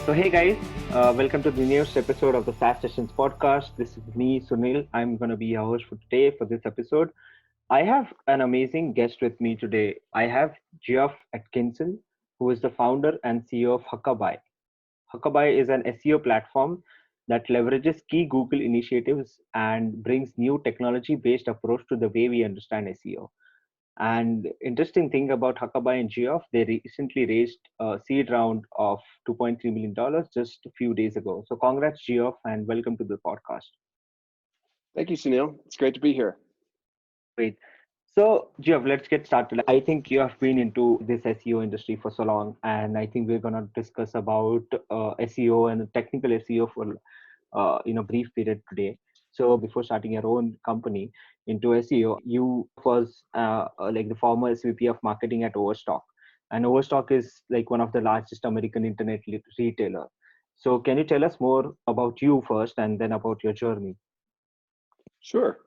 So, hey guys, welcome to the newest episode of the SaaS Sessions podcast. This is me, Sunil. I'm going to be your host for today for this episode. I have an amazing guest with me today. I have Geoff Atkinson, who is the founder and CEO of Huckabuy. Huckabuy is an SEO platform that leverages key Google initiatives and brings new technology-based approach to the way we understand SEO. And interesting thing about Huckabuy and Geoff, they recently raised a seed round of $2.3 million just a few days ago. So congrats, Geoff, and welcome to the podcast. Thank you, Sunil. It's great to be here. Great. So, Geoff, let's get started. I think you have been into this SEO industry for so long, and I think we're going to discuss about SEO and technical SEO for brief period today. So before starting your own company into SEO, you was like the former SVP of marketing at Overstock, and Overstock is like one of the largest American internet retailer. So can you tell us more about you first, and then about your journey? Sure.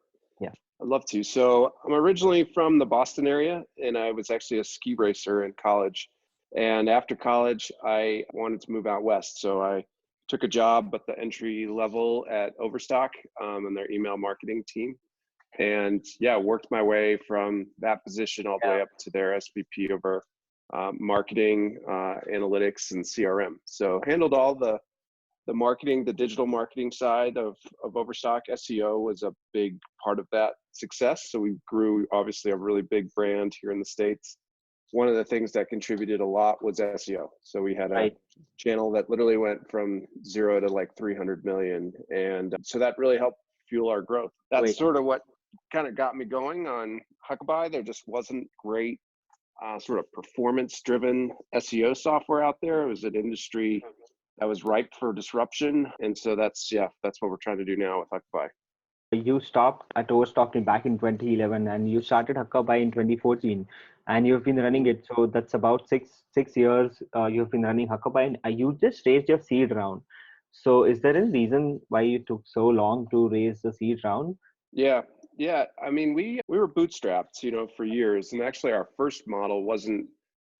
Yeah, I'd love to. So I'm originally from the Boston area, and I was actually a ski racer in college. And after college, I wanted to move out west. So I took a job at the entry level at Overstock in their email marketing team. And yeah, worked my way from that position all the way up to their SVP over marketing, analytics, and CRM. So handled all the marketing, the digital marketing side of Overstock. SEO was a big part of that success. So we grew obviously a really big brand here in the States. One of the things that contributed a lot was SEO. So we had a channel that literally went from 0 to like 300 million. And so that really helped fuel our growth. That's sort of what kind of got me going on Huckabuy. There just wasn't great sort of performance driven SEO software out there. It was an industry that was ripe for disruption. And so that's what we're trying to do now with Huckabuy. You stopped at Overstock back in 2011, and you started Huckabuy in 2014, and you've been running it. So that's about six years you've been running Huckabuy, and you just raised your seed round. So is there any reason why you took so long to raise the seed round? Yeah. I mean, we were bootstrapped, for years. And actually our first model wasn't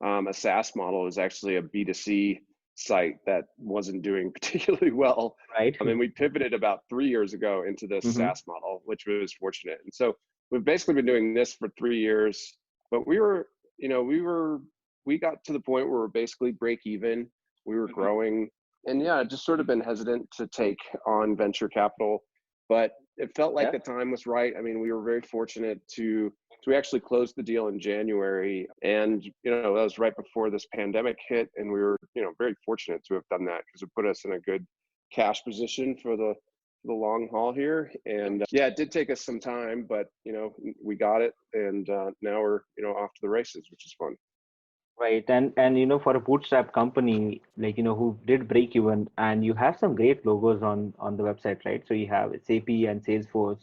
a SaaS model. It was actually a B2C site that wasn't doing particularly well. Right. I mean, we pivoted about 3 years ago into this SaaS model, which was fortunate. And so we've basically been doing this for 3 years, but we got to the point where we're basically break even. We were growing, and just sort of been hesitant to take on venture capital, but it felt like the time was right. I mean, we were very fortunate we actually closed the deal in January, and that was right before this pandemic hit, and we were very fortunate to have done that because it put us in a good cash position for the long haul here. And it did take us some time, but we got it, and now we're off to the races, which is fun. Right. And for a bootstrap company, like, who did break even, and you have some great logos on the website, right? So you have SAP and Salesforce,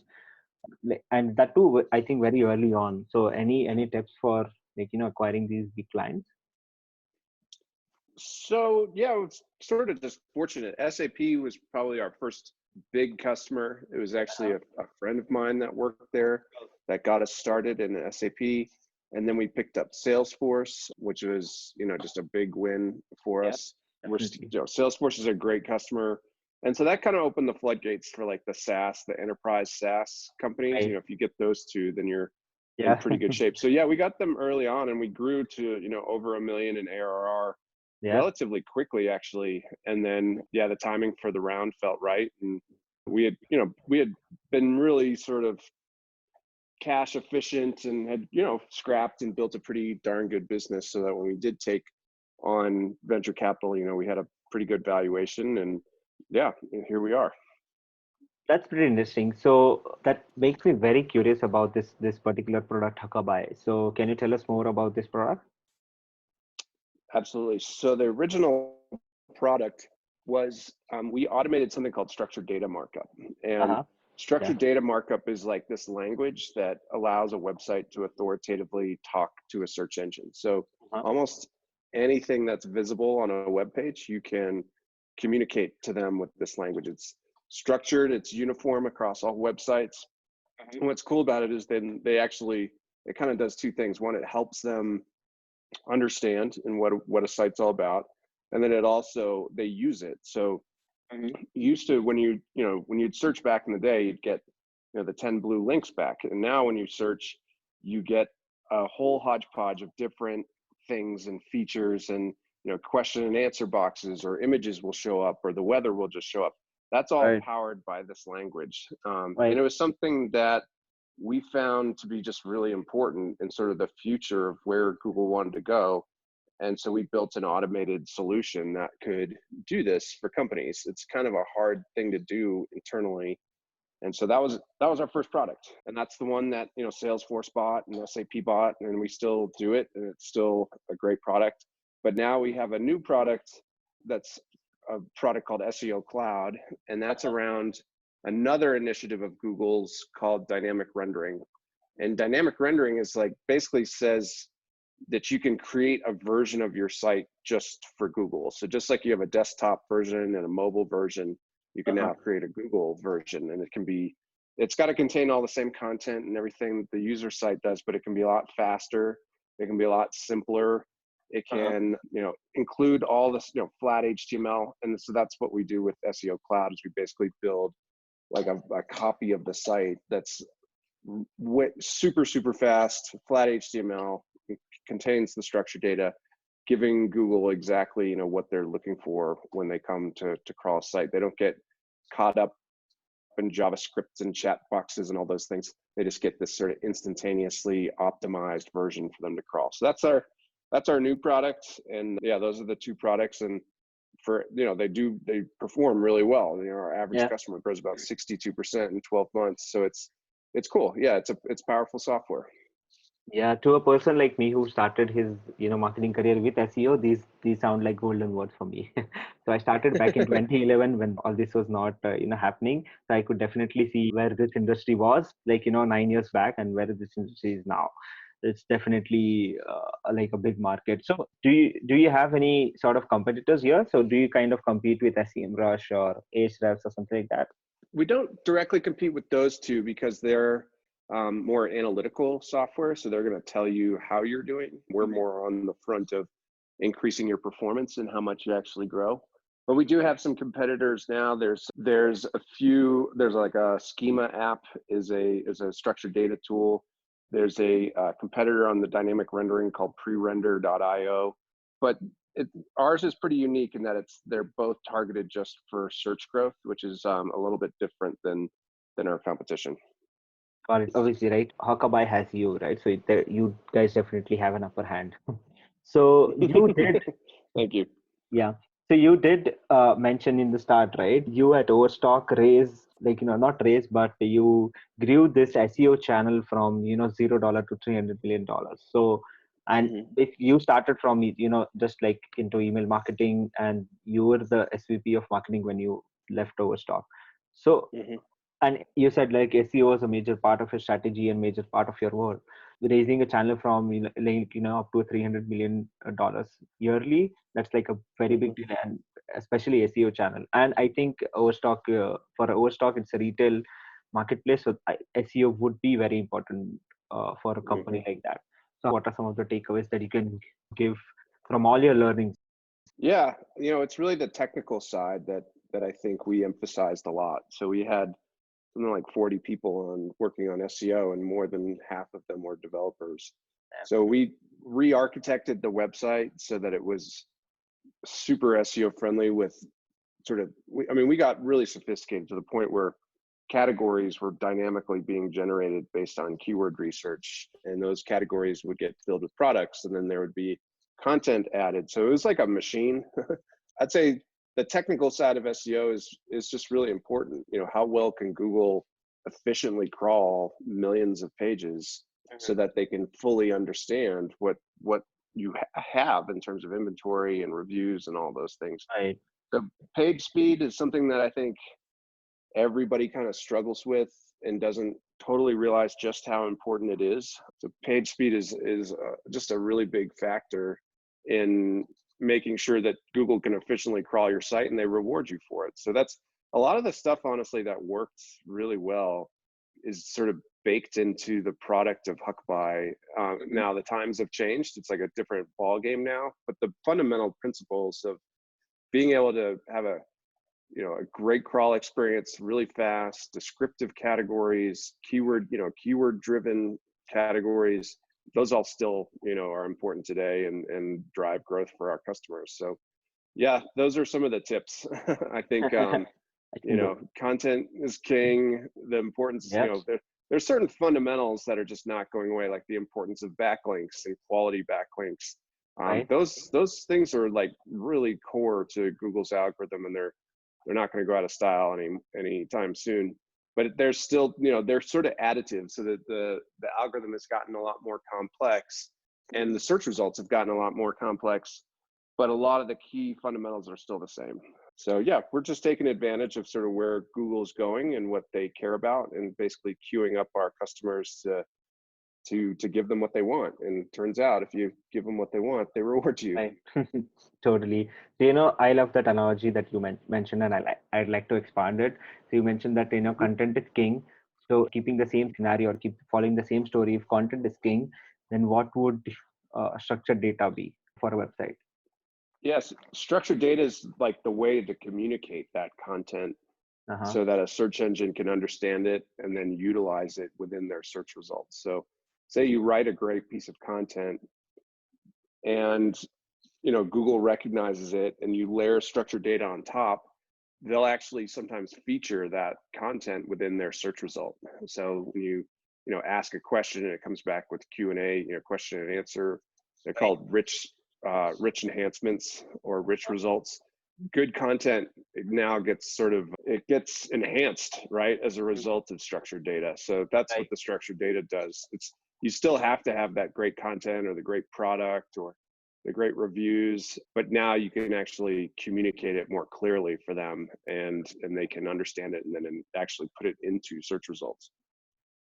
and that too, I think very early on. So any tips for acquiring these big clients? So it was sort of just fortunate. SAP was probably our first big customer. It was actually a friend of mine that worked there that got us started in SAP. And then we picked up Salesforce, which was, just a big win for us. Salesforce is a great customer. And so that kind of opened the floodgates for like the SaaS, the enterprise SaaS companies. Right. If you get those two, then you're in pretty good shape. So we got them early on, and we grew to, over $1 million in ARR relatively quickly, actually. And then, the timing for the round felt right. And we had been really sort of cash efficient and had scrapped and built a pretty darn good business, so that when we did take on venture capital, we had a pretty good valuation, and here we are. That's pretty interesting. So that makes me very curious about this particular product, Huckabuy. So can you tell us more about this product? Absolutely. So the original product was we automated something called structured data markup. And structured data markup is like this language that allows a website to authoritatively talk to a search engine. So almost anything that's visible on a web page, you can communicate to them with this language. It's structured, it's uniform across all websites. And what's cool about it is then it kind of does two things. One, it helps them understand and what a site's all about. and then they use it. So used to, when you'd search back in the day, you'd get the 10 blue links back, and now when you search, you get a whole hodgepodge of different things and features, and question and answer boxes, or images will show up, or the weather will just show up. That's all Right. powered by this language. And Right. it was something that we found to be just really important in sort of the future of where Google wanted to go. And so we built an automated solution that could do this for companies. It's kind of a hard thing to do internally. And so that was our first product. And that's the one that, Salesforce bought and SAP bought, and we still do it, and it's still a great product. But now we have a new product that's a product called SEO Cloud, and that's around another initiative of Google's called dynamic rendering. And dynamic rendering is basically says that you can create a version of your site just for Google. So just like you have a desktop version and a mobile version, you can now create a Google version, and it's got to contain all the same content and everything that the user site does, but it can be a lot faster. It can be a lot simpler. It can, include all this, flat HTML. And so that's what we do with SEO Cloud, is we basically build like a copy of the site that's super, super fast, flat HTML, contains the structured data, giving Google exactly what they're looking for when they come to crawl a site. They don't get caught up in JavaScript and chat boxes and all those things. They just get this sort of instantaneously optimized version for them to crawl. So that's our new product. And yeah, those are the two products. And for they perform really well. Our average customer grows about 62% in 12 months. So it's cool. Yeah, it's powerful software. Yeah, to a person like me who started his, marketing career with SEO, these sound like golden words for me. So I started back in 2011 when all this was not, happening. So I could definitely see where this industry was, 9 years back, and where this industry is now. It's definitely like a big market. So do you have any sort of competitors here? So do you kind of compete with SEMrush or Ahrefs or something like that? We don't directly compete with those two because they're more analytical software. So they're going to tell you how you're doing. We're more on the front of increasing your performance and how much you actually grow. But we do have some competitors now. There's a few. There's like a Schema app is a structured data tool. There's a competitor on the dynamic rendering called prerender.io. But ours is pretty unique in that they're both targeted just for search growth, which is a little bit different than our competition. Got it. Obviously, right? Huckabuy has you, right? So you guys definitely have an upper hand. So you did, Thank you. yeah. So you did mention in the start, right? You at Overstock raise, not raise, but you grew this SEO channel from, $0 to $300 million. So, and if you started from, just like into email marketing, and you were the SVP of marketing when you left Overstock. So, and you said like SEO was a major part of your strategy and major part of your work. Raising a channel from up to $300 million yearly, that's like a very big deal, and especially SEO channel. And I think Overstock, for Overstock, it's a retail marketplace, so SEO would be very important for a company like that. So what are some of the takeaways that you can give from all your learnings? Yeah, it's really the technical side that I think we emphasized a lot. So we had something like 40 people working on SEO, and more than half of them were developers. So we re-architected the website so that it was super SEO friendly with we got really sophisticated to the point where categories were dynamically being generated based on keyword research, and those categories would get filled with products, and then there would be content added. So it was like a machine. I'd say the technical side of SEO is just really important. How well can Google efficiently crawl millions of pages so that they can fully understand what you have in terms of inventory and reviews and all those things. Right. The page speed is something that I think everybody kind of struggles with and doesn't totally realize just how important it is. So page speed is just a really big factor in making sure that Google can efficiently crawl your site, and they reward you for it. So that's a lot of the stuff, honestly, that worked really well is sort of baked into the product of Huckabuy. Now the times have changed. It's like a different ball game now, but the fundamental principles of being able to have a great crawl experience, really fast, descriptive categories, keyword driven categories, those all still, are important today and drive growth for our customers. So yeah, those are some of the tips. I think, I think content is king. The importance, yes, there's certain fundamentals that are just not going away, like the importance of backlinks and quality backlinks. right, Those things are like really core to Google's algorithm, and they're not going to go out of style anytime soon. But they're still, they're sort of additive, so that the algorithm has gotten a lot more complex, and the search results have gotten a lot more complex. But a lot of the key fundamentals are still the same. So yeah, we're just taking advantage of sort of where Google's going and what they care about, and basically queuing up our customers to give them what they want. And it turns out, if you give them what they want, they reward you. right. Totally. So, I love that analogy that you mentioned, and I'd like to expand it. So you mentioned that content is king. So keeping the same scenario or keep following the same story, if content is king, then what would structured data be for a website? Yes, structured data is like the way to communicate that content Uh-huh. so that a search engine can understand it and then utilize it within their search results. So say you write a great piece of content, and Google recognizes it, and you layer structured data on top, they'll actually sometimes feature that content within their search result. So when you ask a question and it comes back with Q&A, question and answer, they're Right. called rich enhancements or rich results. Good content, it now gets enhanced, right, as a result of structured data. So that's what Right. the structured data does. You still have to have that great content or the great product or the great reviews, but now you can actually communicate it more clearly for them, and they can understand it and then actually put it into search results.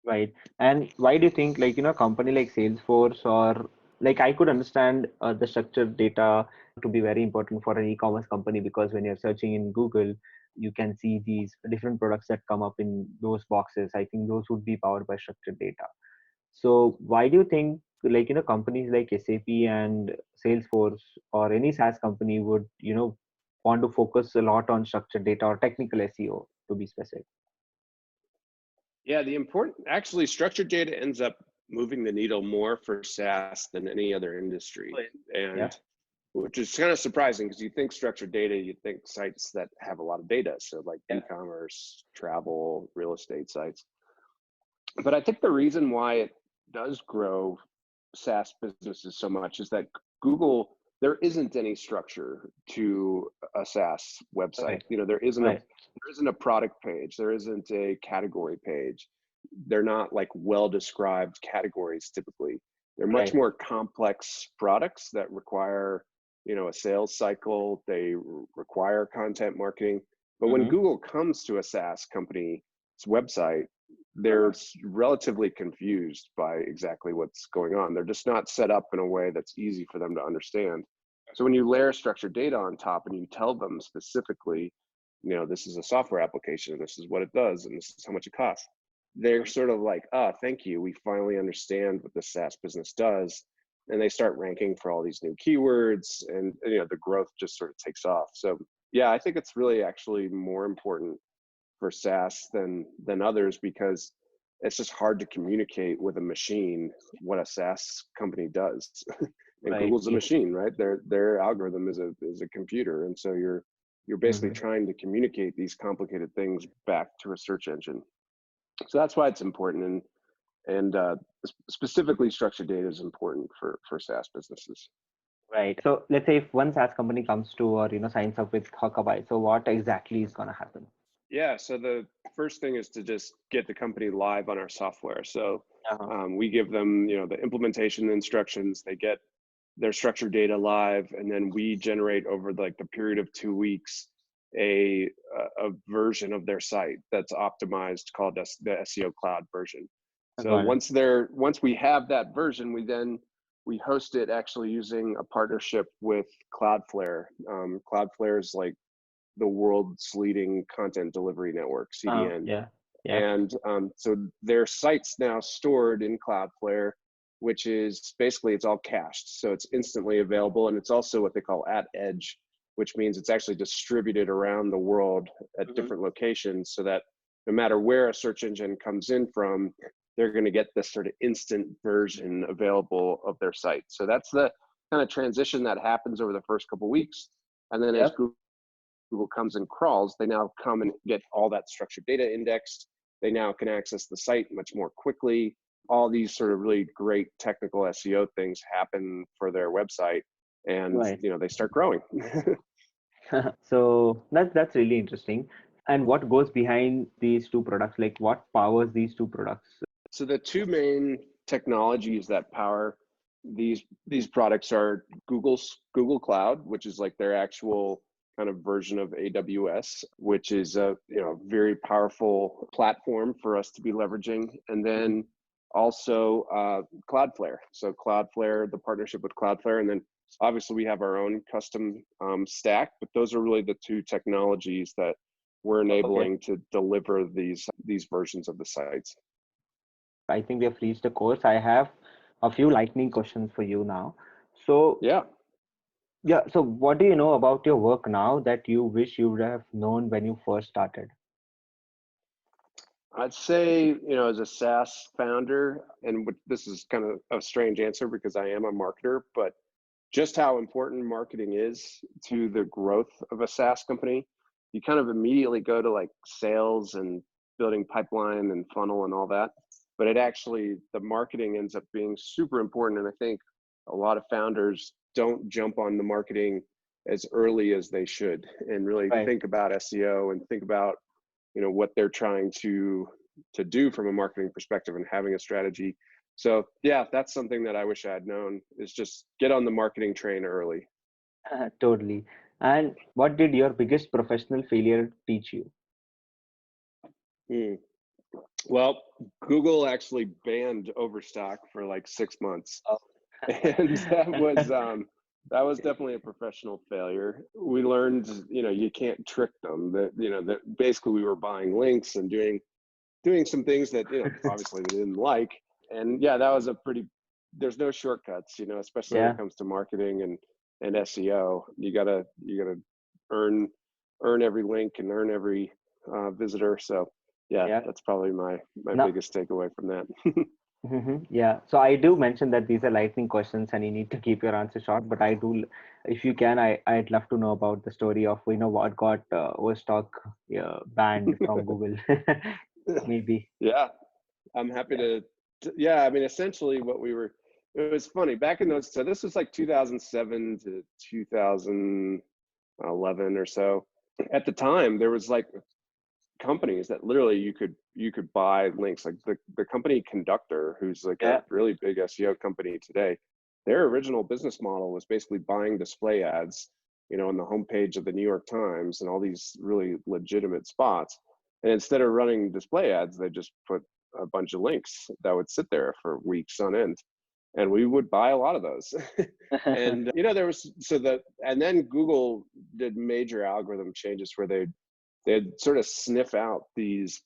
Right. And why do you think, company like Salesforce, or like, I could understand the structured data to be very important for an e-commerce company, because when you're searching in Google, you can see these different products that come up in those boxes. I think those would be powered by structured data. So why do you think, companies like SAP and Salesforce or any SaaS company would, want to focus a lot on structured data or technical SEO, to be specific? Yeah, actually, structured data ends up moving the needle more for SaaS than any other industry. Right. Yeah. And which is kind of surprising, because you think structured data, you think sites that have a lot of data. So like Yeah. e-commerce, travel, real estate sites. But I think the reason why it does grow SaaS businesses so much is that Google, there isn't any structure to a SaaS website. Right. There isn't a product page, there isn't a category page. They're not like well-described categories typically. They're much Right. more complex products that require, a sales cycle. They require content marketing. But when Mm-hmm. Google comes to a SaaS company's website, they're relatively confused by exactly what's going on. They're just not set up in a way that's easy for them to understand. So when you layer structured data on top and you tell them specifically, this is a software application, and this is what it does, and this is how much it costs, they're sort of like, thank you, we finally understand what the SaaS business does. And they start ranking for all these new keywords, and the growth just sort of takes off. So yeah, I think it's really actually more important for SaaS than others, because it's just hard to communicate with a machine what a SaaS company does. And Right. Google's a machine, right? Their algorithm is a computer, and so you're basically Mm-hmm. trying to communicate these complicated things back to a search engine. So that's why it's important, and specifically structured data is important for SaaS businesses. Right. So let's say if one SaaS company comes to, or signs up with Huckabuy, so what exactly is going to happen? Yeah, so the first thing is to just get the company live on our software. So Uh-huh. we give them, the implementation instructions. They get their structured data live, and then we generate over like the period of 2 weeks a version of their site that's optimized, called the SEO Cloud version. I So got it. once we have that version, we host it actually using a partnership with Cloudflare. Cloudflare is like the world's leading content delivery network, CDN. Yeah. Yeah. And so their site's now stored in Cloudflare, which is basically, it's all cached. So it's instantly available. And it's also what they call at edge. which means it's actually distributed around the world at different locations, so that no matter where a search engine comes in from, they're going to get this sort of instant version available of their site. So that's the kind of transition that happens over the first couple of weeks. And then as Yep. Google comes and crawls, they now come and get all that structured data indexed. They now can access the site much more quickly. All these sort of really great technical SEO things happen for their website, and Right. they start growing. So that's really interesting. And what goes behind these two products? Like what powers these two products? So the two main technologies that power these products are Google Cloud, which is like their actual kind of version of AWS, which is a very powerful platform for us to be leveraging, and then also Cloudflare. So Cloudflare, the partnership with Cloudflare, and then obviously we have our own custom stack, but those are really the two technologies that we're enabling to deliver these versions of the sites. I think we have reached a course. I have a few lightning questions for you now. So Yeah. so what do you know about your work now that you wish you would have known when you first started? I'd say, as a SaaS founder, and this is kind of a strange answer because I am a marketer, but just how important marketing is to the growth of a SaaS company, you kind of immediately go to like sales and building pipeline and funnel and all that. But the marketing ends up being super important. And I think a lot of founders don't jump on the marketing as early as they should and really Right. think about SEO and think about what they're trying to do from a marketing perspective and having a strategy. So yeah, that's something that I wish I had known, is just get on the marketing train early. Totally. And what did your biggest professional failure teach you? Hmm. Well, Google actually banned Overstock for like 6 months, Oh. and that was definitely a professional failure. We learned, you can't trick them. That basically we were buying links and doing some things that obviously they didn't like. And yeah, that was there's no shortcuts, especially when Yeah. it comes to marketing and SEO. You gotta earn every link and earn every visitor. So yeah, Yeah. that's probably my No. biggest takeaway from that. Yeah. So I do mention that these are lightning questions and you need to keep your answer short, but if you can, I'd love to know about the story of, what got Overstock banned from Google. Maybe. Yeah, I'm happy Yeah. yeah, I mean, essentially it was funny back in those, so this was like 2007 to 2011 or so. At the time, there was like companies that literally you could buy links, like the company Conductor, who's like a Yeah. really big SEO company today. Their original business model was basically buying display ads, on the homepage of the New York Times and all these really legitimate spots. And instead of running display ads, they just put a bunch of links that would sit there for weeks on end. And we would buy a lot of those. And there was and then Google did major algorithm changes where they'd sort of sniff out these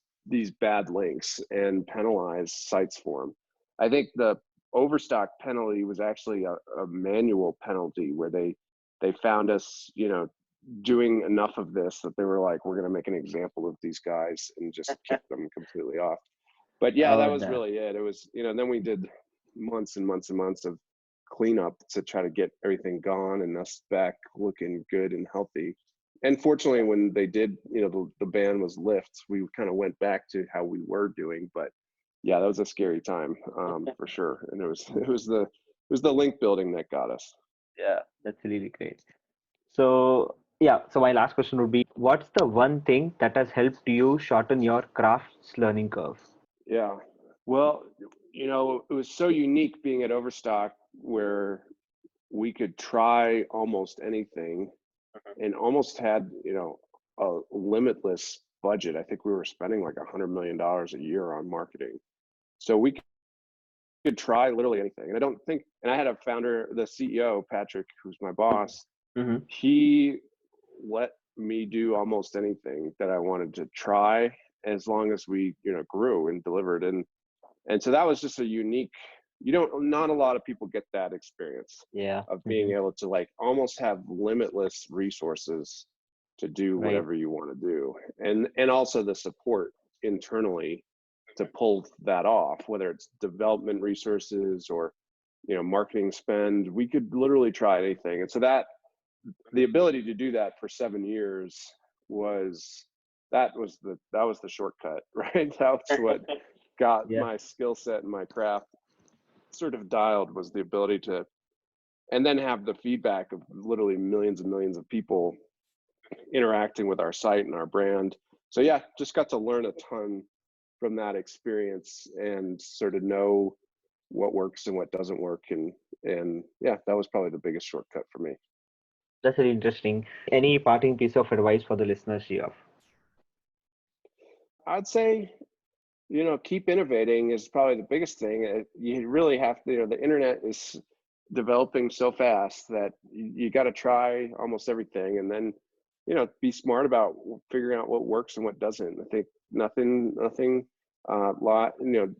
bad links and penalize sites for them. I think the Overstock penalty was actually a manual penalty where they found us, doing enough of this that they were like, we're going to make an example of these guys and just kick them completely off. But yeah, that Oh, was really it. It was, then we did months and months and months of cleanup to try to get everything gone and us back looking good and healthy. And fortunately, when they did, the ban was lifted, we kind of went back to how we were doing. But yeah, that was a scary time for sure. And it was the link building that got us. yeah, that's really great. So, yeah, so my last question would be, what's the one thing that has helped you shorten your craft's learning curve? Yeah. Well, it was so unique being at Overstock where we could try almost anything and almost had, a limitless budget. I think we were spending like $100 million a year on marketing. So we could try literally anything. And I had a founder, the CEO, Patrick, who's my boss, Mm-hmm. he let me do almost anything that I wanted to try as long as we, grew and delivered. And so that was just a unique not a lot of people get that experience Yeah. of being able to like almost have limitless resources to do Right. whatever you want to do. And also the support internally to pull that off, whether it's development resources or, marketing spend. We could literally try anything. And so that the ability to do that for 7 years was the shortcut, right? That's what got Yeah. my skill set and my craft sort of dialed, was the ability to, and then have the feedback of literally millions and millions of people interacting with our site and our brand. So yeah, just got to learn a ton from that experience and sort of know what works and what doesn't work. And yeah, that was probably the biggest shortcut for me. That's very interesting. Any parting piece of advice for the listeners, Geoff? I'd say, keep innovating is probably the biggest thing. You really have to, the internet is developing so fast that you got to try almost everything, and then, be smart about figuring out what works and what doesn't. I think nothing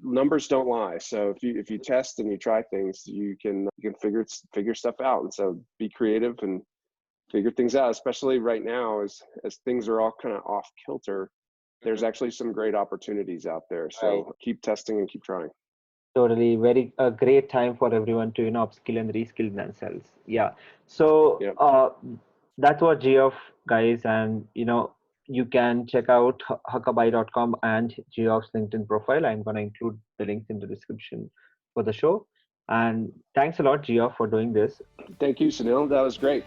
numbers don't lie. So if you test and you try things, you can figure stuff out. And so be creative and figure things out, especially right now as things are all kind of off kilter. There's actually some great opportunities out there. So keep testing and keep trying. Totally, very a great time for everyone to upskill and reskill themselves. Yeah. So that's what Geoff, guys, and you can check out huckabuy.com and Geoff's LinkedIn profile. I'm gonna include the links in the description for the show. And thanks a lot, Geoff, for doing this. Thank you, Sunil. That was great.